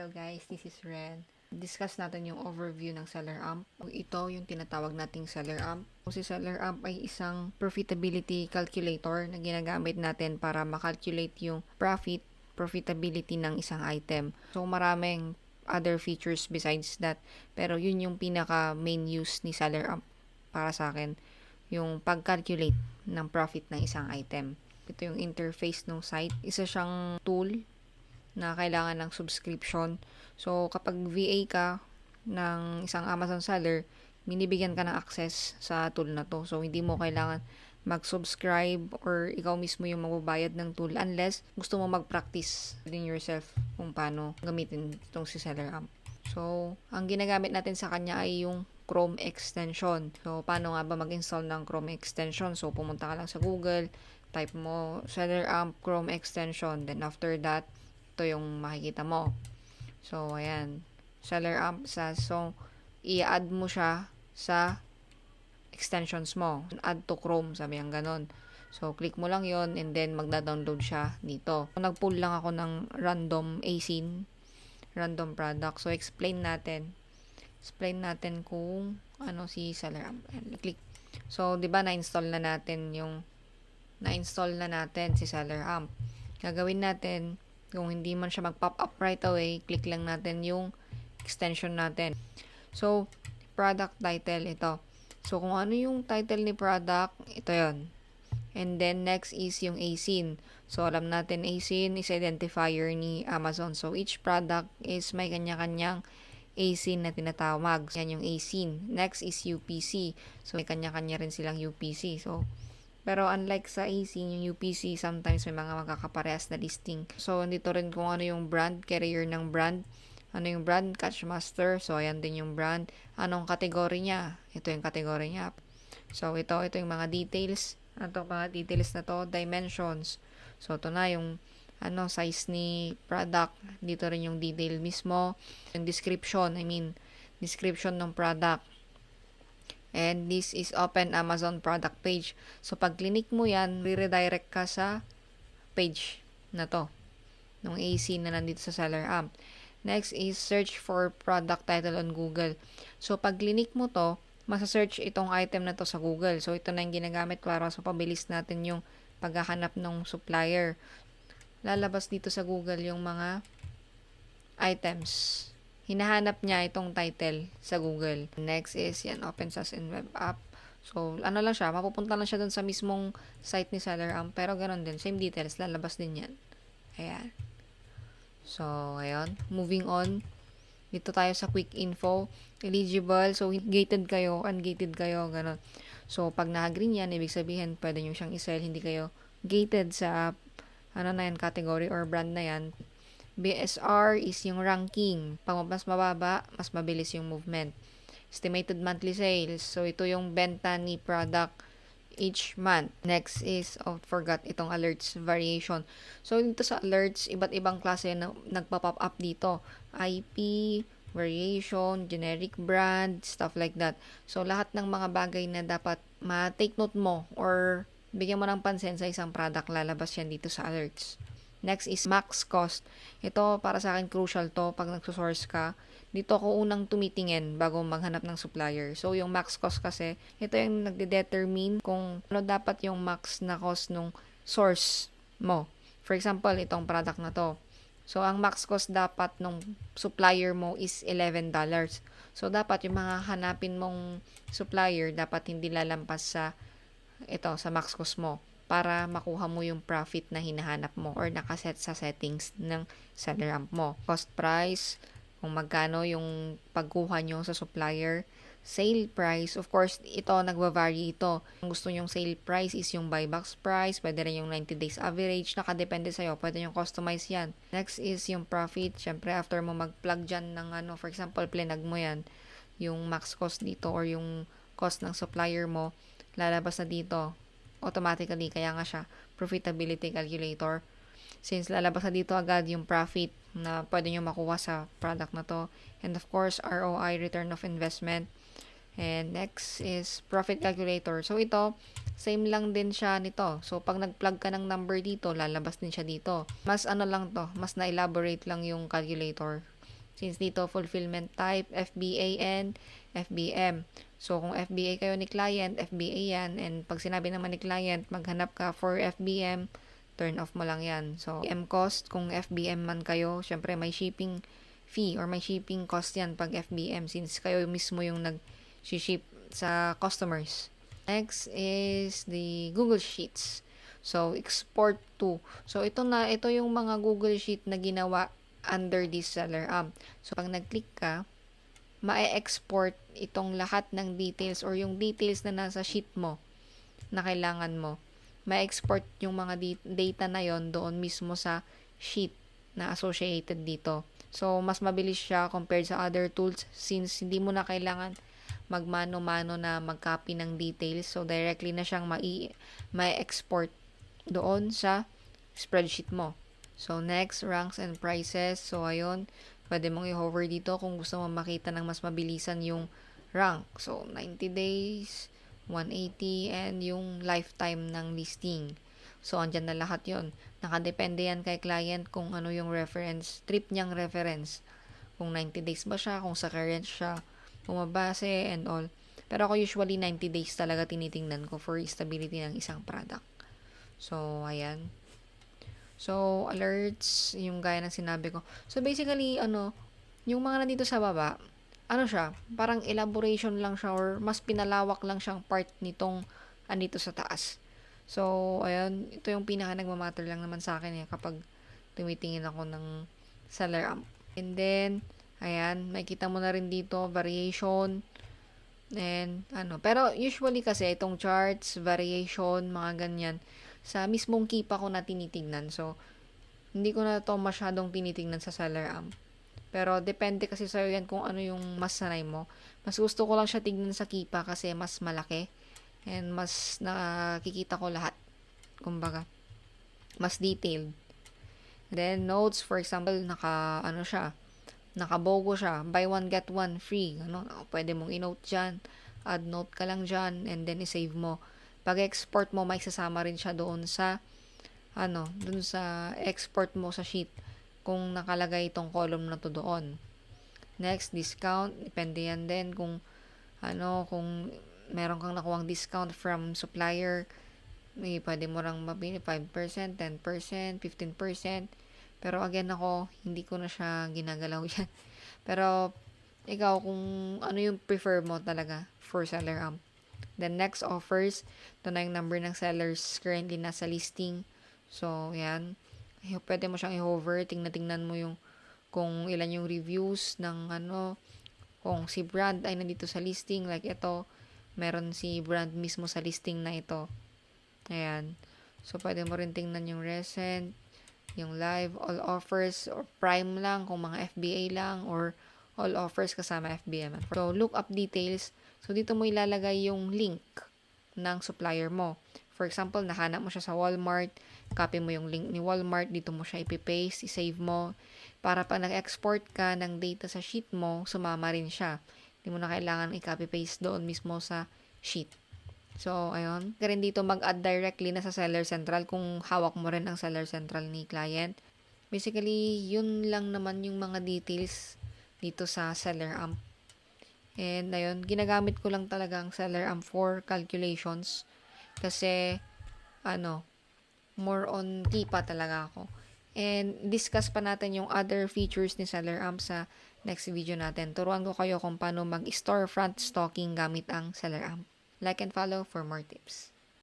Hello guys, this is Ren. Discuss natin yung overview ng Seller Amp. Ito yung tinatawag nating Seller Amp. Si Seller Amp ay isang profitability calculator na ginagamit natin para makalculate yung profitability ng isang item. So maraming other features besides that. Pero yun yung pinaka main use ni Seller Amp para sa akin. Yung pag-calculate ng profit ng isang item. Ito yung interface ng site. Isa siyang tool na kailangan ng subscription. So, kapag VA ka ng isang Amazon seller, binibigyan ka ng access sa tool na to. So, hindi mo kailangan mag-subscribe or ikaw mismo yung magbabayad ng tool unless gusto mo mag-practice din yourself kung paano gamitin itong si Seller Amp. So, ang ginagamit natin sa kanya ay yung Chrome extension. So, paano nga ba mag-install ng Chrome extension? So, pumunta ka lang sa Google, type mo Seller Amp Chrome extension. Then, after that, ito yung makikita mo. So, ayan. Seller Amp So, i-add mo siya sa extensions mo. Add to Chrome, sabi ang ganon. So, click mo lang yon and then magda-download siya dito. Nag-pull lang ako ng random ASIN, random product. So, explain natin kung ano si Seller Amp. Click. So, di ba na-install na natin si Seller Amp. Gagawin natin, kung hindi man siya mag-pop up right away, click lang natin yung extension natin. So, product title, ito. So, kung ano yung title ni product, ito yon. And then, next is yung ASIN. So, alam natin, ASIN is identifier ni Amazon. So, each product is may kanya-kanyang ASIN na tinatawag. Yan yung ASIN. Next is UPC. So, may kanya-kanya rin silang UPC. So, pero unlike sa ASIN, yung UPC, sometimes may mga magkakaparehas na listing. So, dito rin kung ano yung brand, carrier ng brand. Ano yung brand? Catchmaster. So, ayan din yung brand. Anong kategory niya? Ito yung kategory niya. So, ito yung mga details. Mga details na to, dimensions. So, ito na yung size ni product. Dito rin yung detail mismo. Yung description ng product. And this is open Amazon product page. So, pag click mo yan, redirect ka sa page na to. Nung AC na nandito sa Seller Amp. Next is search for product title on Google. So, pag click mo to, masa-search itong item na to sa Google. So, ito na yung ginagamit para sa pabilis natin yung paghahanap ng supplier. Lalabas dito sa Google yung mga items. Hinahanap niya itong title sa Google. Next is yan, Open SaaS and Web App. So, ano lang siya, mapupunta lang siya dun sa mismong site ni Seller Amp. Pero ganun din, same details, lalabas din yan. Ayan. So, ayun. Moving on. Dito tayo sa quick info. Eligible. So, gated kayo, ungated kayo, ganun. So, pag naka-green yan, ibig sabihin, pwede nyo siyang isell. Hindi kayo gated sa, category or brand na yan. BSR is yung ranking. Pag mas mababa, mas mabilis yung movement. Estimated monthly sales. So, ito yung benta ni product each month. Next is, forgot itong alerts variation. So, dito sa alerts, iba't ibang klase na nagpa-pop up dito. IP, variation, generic brand, stuff like that. So, lahat ng mga bagay na dapat ma-take note mo or bigyan mo ng pansin sa isang product, lalabas yan dito sa alerts. Next is max cost. Ito, para sa akin, crucial to pag nagsosource ka. Dito ako unang tumitingin bago maghanap ng supplier. So, yung max cost kasi, ito yung nagde-determine kung ano dapat yung max na cost nung source mo. For example, itong product na to. So, ang max cost dapat nung supplier mo is $11. So, dapat yung mga hanapin mong supplier, dapat hindi lalampas sa max cost mo, para makuha mo yung profit na hinahanap mo or nakaset sa settings ng Seller Amp mo. Cost price, kung magkano yung pagkuha nyo sa supplier. Sale price, of course, ito, nagva-vary ito. Kung gusto nyong sale price is yung buybox price, pwede rin yung 90 days average, nakadepende sa'yo, pwede yung customize yan. Next is yung profit, syempre after mo mag-plug dyan ng for example, plinag mo yan, yung max cost dito or yung cost ng supplier mo, lalabas na dito automatically, kaya nga siya profitability calculator. Since lalabas na dito agad yung profit na pwede nyo makuha sa product na to. And of course, ROI, return of investment. And next is profit calculator. So ito, same lang din siya nito. So pag nag-plug ka ng number dito, lalabas din siya dito. Mas mas na-elaborate lang yung calculator. Since dito, fulfillment type, FBA and FBM. So, kung FBA kayo ni client, FBA yan. And pag sinabi naman ni client, maghanap ka for FBM, turn off mo lang yan. So, FBM cost, kung FBM man kayo, syempre may shipping fee or may shipping cost yan pag FBM since kayo mismo yung nag-ship sa customers. Next is the Google Sheets. So, export to. So, ito yung mga Google Sheet na ginawa under this seller app. So, pag nag-click ka, ma-export itong lahat ng details or yung details na nasa sheet mo na kailangan mo. Ma-export yung mga data na yon doon mismo sa sheet na associated dito. So, mas mabilis siya compared sa other tools since hindi mo na kailangan magmano-mano na mag-copy ng details. So, directly na siyang ma-export doon sa spreadsheet mo. So, next, ranks and prices. So, ayun, pwede mong i-hover dito kung gusto mo makita ng mas mabilisan yung rank. So, 90 days, 180, and yung lifetime ng listing. So, andyan na lahat yon. Nakadepende yan kay client kung ano yung reference, trip niyang reference. Kung 90 days ba siya, kung sa current siya, bumabase, and all. Pero ako usually 90 days talaga tinitingnan ko for stability ng isang product. So, ayan. So, alerts, yung gaya ng sinabi ko. So, basically, yung mga nandito sa baba, siya, parang elaboration lang siya or mas pinalawak lang siyang part nitong andito sa taas. So, ayun, ito yung pinaka nagmamatter lang naman sa akin kapag tumitingin ako ng seller amp. And then, ayan, makikita mo na rin dito, variation, and Pero usually kasi, itong charts, variation, mga ganyan, sa mismong Keepa ko na tinitingnan. So, hindi ko na to masyadong tinitingnan sa seller amp. Pero, depende kasi sa'yo yan kung ano yung mas sanay mo. Mas gusto ko lang siya tignan sa Keepa kasi mas malaki. And mas nakikita ko lahat. Kumbaga, mas detailed. Then, notes, for example, nakabogo siya. Buy one, get one free. Pwede mong i-note dyan. Add note ka lang dyan. And then, i-save mo. Pag-export mo, may sasama rin siya doon sa doon sa export mo sa sheet kung nakalagay itong column na to doon. Next, discount. Depende yan din kung kung meron kang nakuwang discount from supplier, pwede mo lang mabili 5%, 10%, 15%. Pero again ako, hindi ko na siya ginagalaw yan. Pero, ikaw, kung ano yung prefer mo talaga for seller amp. Then, next offers. Ito na yung number ng sellers currently nasa listing. So, yan. Pwede mo siyang i-hover. Tingnan mo yung kung ilan yung reviews ng kung si brand ay nandito sa listing. Like ito, meron si brand mismo sa listing na ito. Ayan. So, pwede mo rin tingnan yung recent, yung live, all offers, or prime lang, kung mga FBA lang, or all offers kasama FBM. So, look up details. So, dito mo ilalagay yung link ng supplier mo. For example, nahanap mo siya sa Walmart, copy mo yung link ni Walmart, dito mo siya ipipaste, isave mo, para pag nag-export ka ng data sa sheet mo, sumama rin siya. Hindi mo na kailangan i-copy-paste doon mismo sa sheet. So, ayun. Kaya rin dito mag-add directly na sa Seller Central kung hawak mo rin ang Seller Central ni client. Basically, yun lang naman yung mga details dito sa Seller Amp. And, ayun, ginagamit ko lang talaga ang Seller Amp for calculations. Kasi, more on Keepa talaga ako. And, discuss pa natin yung other features ni Seller Amp sa next video natin. Turuan ko kayo kung paano mag-storefront stocking gamit ang Seller Amp. Like and follow for more tips.